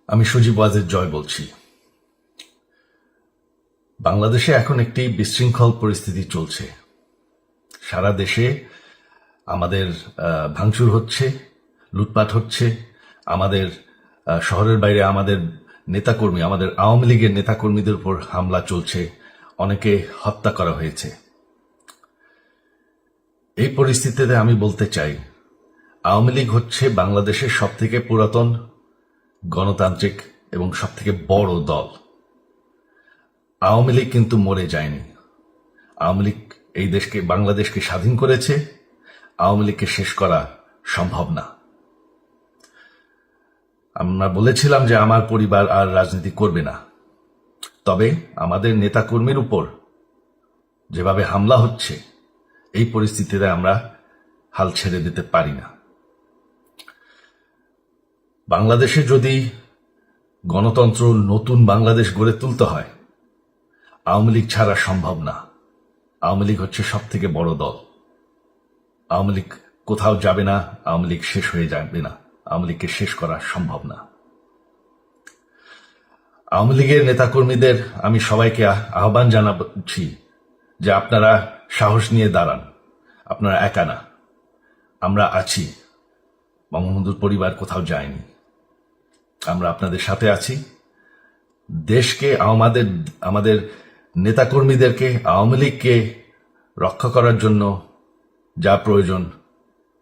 আমি সজীব ওয়াজেদ জয় বলছি। বাংলাদেশে এখন একটি বিশৃঙ্খল পরিস্থিতি চলছে। সারা দেশে আমাদের ভাঙচুর হচ্ছে, লুটপাট হচ্ছে, আমাদের শহরের বাইরে আমাদের নেতাকর্মী, আমাদের আওয়ামী লীগের নেতাকর্মীদের উপর হামলা চলছে, অনেকে হত্যা করা হয়েছে। এই পরিস্থিতিতে আমি বলতে চাই, আওয়ামী লীগ হচ্ছে বাংলাদেশের সবথেকে পুরাতন গণতান্ত্রিক এবং সবথেকে বড় দল। আওয়ামী লীগ কিন্তু মরে যায়নি। আওয়ামী লীগ এই দেশকে, বাংলাদেশকে স্বাধীন করেছে। আওয়ামী লীগকে শেষ করা সম্ভব না। আমরা বলেছিলাম যে আমার পরিবার আর রাজনীতি করবে না, তবে আমাদের নেতাকর্মীর উপর যেভাবে হামলা হচ্ছে, এই পরিস্থিতিতে আমরা হাল ছেড়ে দিতে পারি না। বাংলাদেশে যদি গণতন্ত্র, নতুন বাংলাদেশ গড়ে তুলতে হয়, আওয়ামী লীগ ছাড়া সম্ভব না। আওয়ামী লীগ হচ্ছে সব থেকে বড় দল। আওয়ামী লীগ কোথাও যাবে না, আওয়ামী লীগ শেষ হয়ে যাবে না, আওয়ামী লীগকে শেষ করা সম্ভব না। আওয়ামী লীগের নেতাকর্মীদের আমি সবাইকে আহ্বান জানাচ্ছি যে আপনারা সাহস নিয়ে দাঁড়ান। আপনারা একা না, আমরা আছি। বঙ্গবন্ধুর পরিবার কোথাও যায়নি, আমরা আপনাদের সাথে আছি। দেশকে, আমাদের নেতাকর্মীদেরকে, আওয়ামী লীগকে রক্ষা করার জন্য যা প্রয়োজন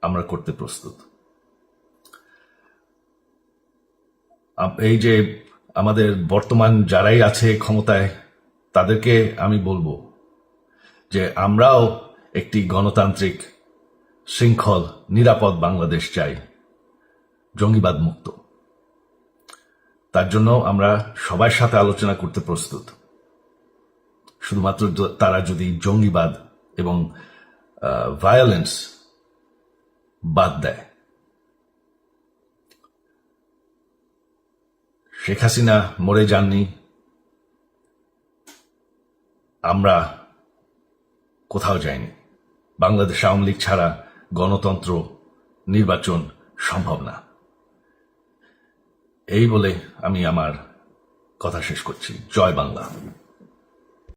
আমরা করতে প্রস্তুত। এই যে আমাদের বর্তমান যারাই আছে ক্ষমতায়, তাদেরকে আমি বলবো যে আমরাও একটি গণতান্ত্রিক, শৃঙ্খল, নিরাপদ বাংলাদেশ চাই, জঙ্গিবাদ মুক্ত। তার জন্য আমরা সবার সাথে আলোচনা করতে প্রস্তুত। শুধুমাত্র তারা যদি জঙ্গিবাদ এবং ভায়োলেন্স বাদ দেয়। শেখ হাসিনা মরে যাননি, আমরা কোথাও যাইনি। বাংলাদেশ আওয়ামী লীগ ছাড়া গণতন্ত্র, নির্বাচন সম্ভব না। এই বলে আমি আমার কথা শেষ করছি। জয় বাংলা।